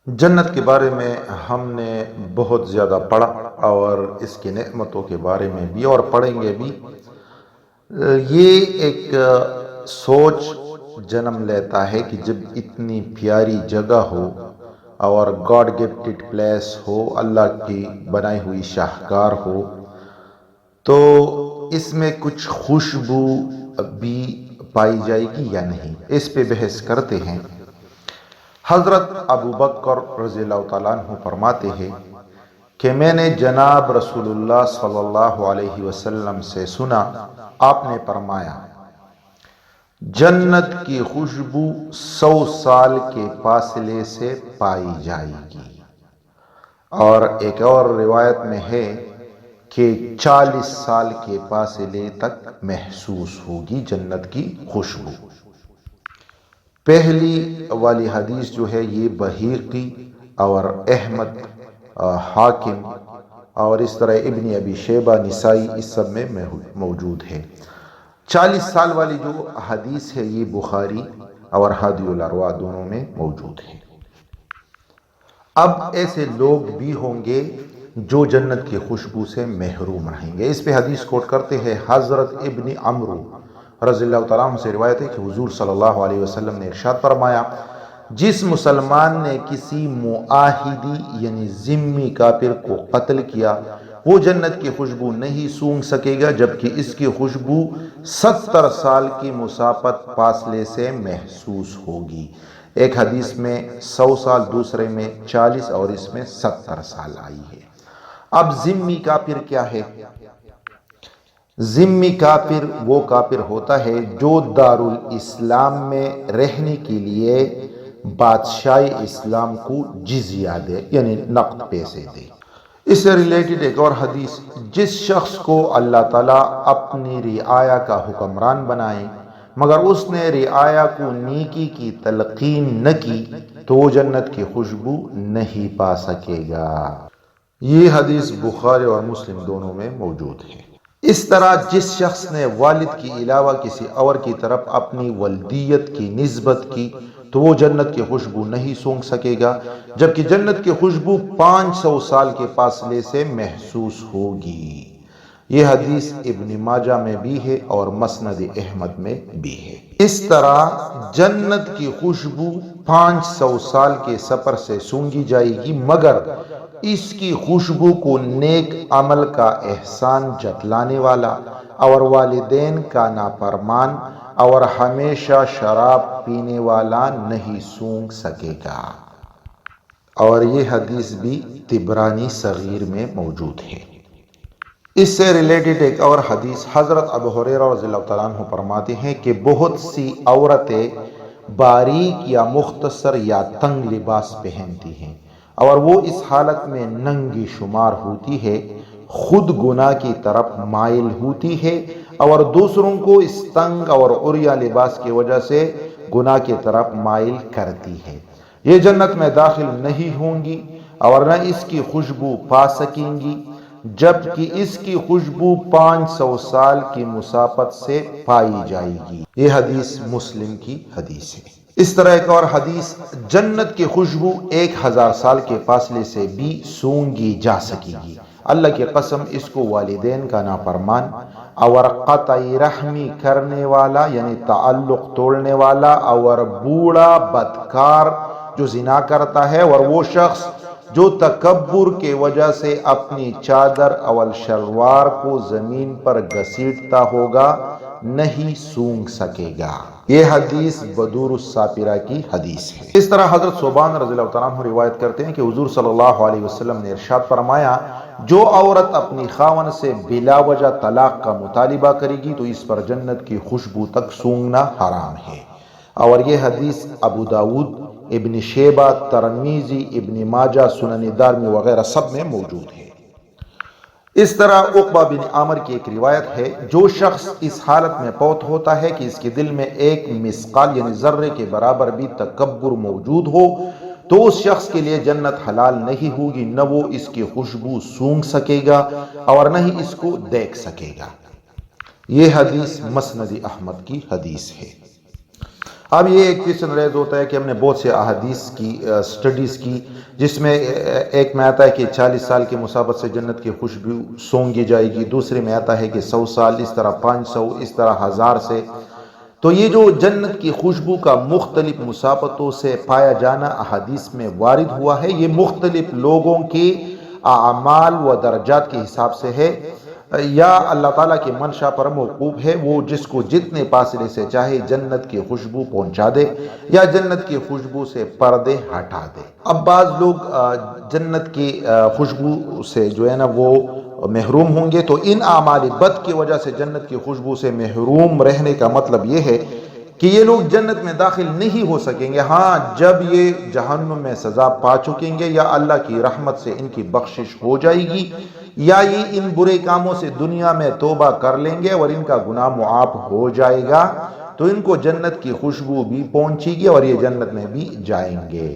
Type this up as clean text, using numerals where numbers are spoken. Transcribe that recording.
جنت کے بارے میں ہم نے بہت زیادہ پڑھا اور اس کی نعمتوں کے بارے میں بھی اور پڑھیں گے بھی۔ یہ ایک سوچ جنم لیتا ہے کہ جب اتنی پیاری جگہ ہو اور گاڈ گفٹڈ پلیس ہو، اللہ کی بنائی ہوئی شاہکار ہو، تو اس میں کچھ خوشبو بھی پائی جائے گی یا نہیں، اس پہ بحث کرتے ہیں۔ حضرت ابو بکر رضی اللہ تعالیٰ عنہ فرماتے ہیں کہ میں نے جناب رسول اللہ صلی اللہ علیہ وسلم سے سنا، آپ نے فرمایا جنت کی خوشبو 100 سال کے فاصلے سے پائی جائے گی، اور ایک اور روایت میں ہے کہ 40 سال کے فاصلے تک محسوس ہوگی جنت کی خوشبو۔ پہلی والی حدیث جو ہے یہ بحیقی اور احمد، حاکم اور اس طرح ابن ابی شیبہ، نسائی، اس سب میں موجود ہے۔ 40 سال والی جو حدیث ہے یہ بخاری اور ہادی الارواح دونوں میں موجود ہے۔ اب ایسے لوگ بھی ہوں گے جو جنت کی خوشبو سے محروم رہیں گے۔ اس پہ حدیث کوٹ کرتے ہیں حضرت ابن عمرو رضی اللہ تعالیٰ عنہ سے روایت ہے کہ حضور صلی اللہ علیہ وسلم نے ارشاد فرمایا، جس مسلمان نے کسی معاہدی یعنی ذمی کافر کو قتل کیا، وہ جنت کی خوشبو نہیں سونگھ سکے گا جبکہ اس کی خوشبو 70 سال کی مسافت فاصلے سے محسوس ہوگی۔ ایک حدیث میں 100 سال، دوسرے میں 40 اور اس میں 70 سال آئی ہے۔ اب ذمی کافر کیا ہے؟ ذمی کافر وہ کافر ہوتا ہے جو دارالاسلام میں رہنے کے لیے بادشاہ اسلام کو جزیہ دے، یعنی نقد پیسے دے۔ اس سے ریلیٹڈ ایک اور حدیث، جس شخص کو اللہ تعالیٰ اپنی رعایا کا حکمران بنائے مگر اس نے رعایا کو نیکی کی تلقین نہ کی تو وہ جنت کی خوشبو نہیں پا سکے گا۔ یہ حدیث بخاری اور مسلم دونوں میں موجود ہے۔ اس طرح جس شخص نے والد کے علاوہ کسی اور کی طرف اپنی ولدیت کی نسبت کی تو وہ جنت کی خوشبو نہیں سونگھ سکے گا جبکہ جنت کی خوشبو 500 سال کے فاصلے سے محسوس ہوگی۔ یہ حدیث ابن ماجہ میں بھی ہے اور مسند احمد میں بھی ہے۔ اس طرح جنت کی خوشبو 500 سال کے سفر سے سونگھی جائے گی مگر اس کی خوشبو کو نیک عمل کا احسان جتلانے والا اور والدین کا نافرمان اور ہمیشہ شراب پینے والا نہیں سونگھ سکے گا، اور یہ حدیث بھی طبرانی صغیر میں موجود ہے۔ اس سے ریلیٹڈ ایک اور حدیث، حضرت ابو ہریرہ رضی اللہ تعالیٰ عنہ فرماتے ہیں کہ بہت سی عورتیں باریک یا مختصر یا تنگ لباس پہنتی ہیں اور وہ اس حالت میں ننگی شمار ہوتی ہے، خود گناہ کی طرف مائل ہوتی ہے اور دوسروں کو اس تنگ اور عریاں لباس کی وجہ سے گناہ کی طرف مائل کرتی ہے۔ یہ جنت میں داخل نہیں ہوں گی اور نہ اس کی خوشبو پا سکیں گی جبکہ اس کی خوشبو 500 سال کی مسافت سے پائی جائے گی۔ یہ حدیث مسلم کی حدیث ہے۔ اس طرح ایک اور حدیث، جنت کی خوشبو 1000 سال کے فاصلے سے بھی سونگھی جا سکے گی۔ اللہ کی قسم، اس کو والدین کا نافرمان اور قطع رحمی کرنے والا یعنی تعلق توڑنے والا اور بوڑھا بدکار جو زنا کرتا ہے اور وہ شخص جو تکبر کے وجہ سے اپنی چادر اور شلوار کو زمین پر گھسیٹتا ہوگا نہیں سونگھ سکے گا۔ یہ حدیث بدور الساپرہ کی حدیث ہے۔ اس طرح حضرت ثوبان رضی اللہ تعالیٰ عنہ روایت کرتے ہیں کہ حضور صلی اللہ علیہ وسلم نے ارشاد فرمایا، جو عورت اپنی خاوند سے بلا وجہ طلاق کا مطالبہ کرے گی تو اس پر جنت کی خوشبو تک سونگھنا حرام ہے، اور یہ حدیث ابو داود، ابن شیبہ، ترمذی، ابن ماجہ، سنن دارمی وغیرہ سب میں موجود ہے۔ اس طرح عقبہ بن عامر کی ایک روایت ہے، جو شخص اس حالت میں فوت ہوتا ہے کہ اس کے دل میں ایک مثقال یعنی ذرے کے برابر بھی تکبر موجود ہو تو اس شخص کے لیے جنت حلال نہیں ہوگی، نہ وہ اس کی خوشبو سونگھ سکے گا اور نہ ہی اس کو دیکھ سکے گا۔ یہ حدیث مسند احمد کی حدیث ہے۔ اب یہ ایک کویشچن ریز ہوتا ہے کہ ہم نے بہت سے احادیث کی سٹڈیز کی، جس میں ایک میں آتا ہے کہ 40 سال کی مسابت سے جنت کی خوشبو سونگی جائے گی، دوسرے میں آتا ہے کہ 100 سال، اس طرح 500، اس طرح 1000 سے۔ تو یہ جو جنت کی خوشبو کا مختلف مسابتوں سے پایا جانا احادیث میں وارد ہوا ہے، یہ مختلف لوگوں کے اعمال و درجات کے حساب سے ہے، یا اللہ تعالیٰ کی منشا پر موقوف ہے، وہ جس کو جتنے فاصلے سے چاہے جنت کی خوشبو پہنچا دے یا جنت کی خوشبو سے پردے ہٹا دے۔ اب بعض لوگ جنت کی خوشبو سے جو ہے نا وہ محروم ہوں گے، تو ان اعمال بد کی وجہ سے جنت کی خوشبو سے محروم رہنے کا مطلب یہ ہے کہ یہ لوگ جنت میں داخل نہیں ہو سکیں گے، ہاں جب یہ جہنم میں سزا پا چکیں گے یا اللہ کی رحمت سے ان کی بخشش ہو جائے گی، یا یہ ان برے کاموں سے دنیا میں توبہ کر لیں گے اور ان کا گناہ معاف ہو جائے گا، تو ان کو جنت کی خوشبو بھی پہنچے گی اور یہ جنت میں بھی جائیں گے۔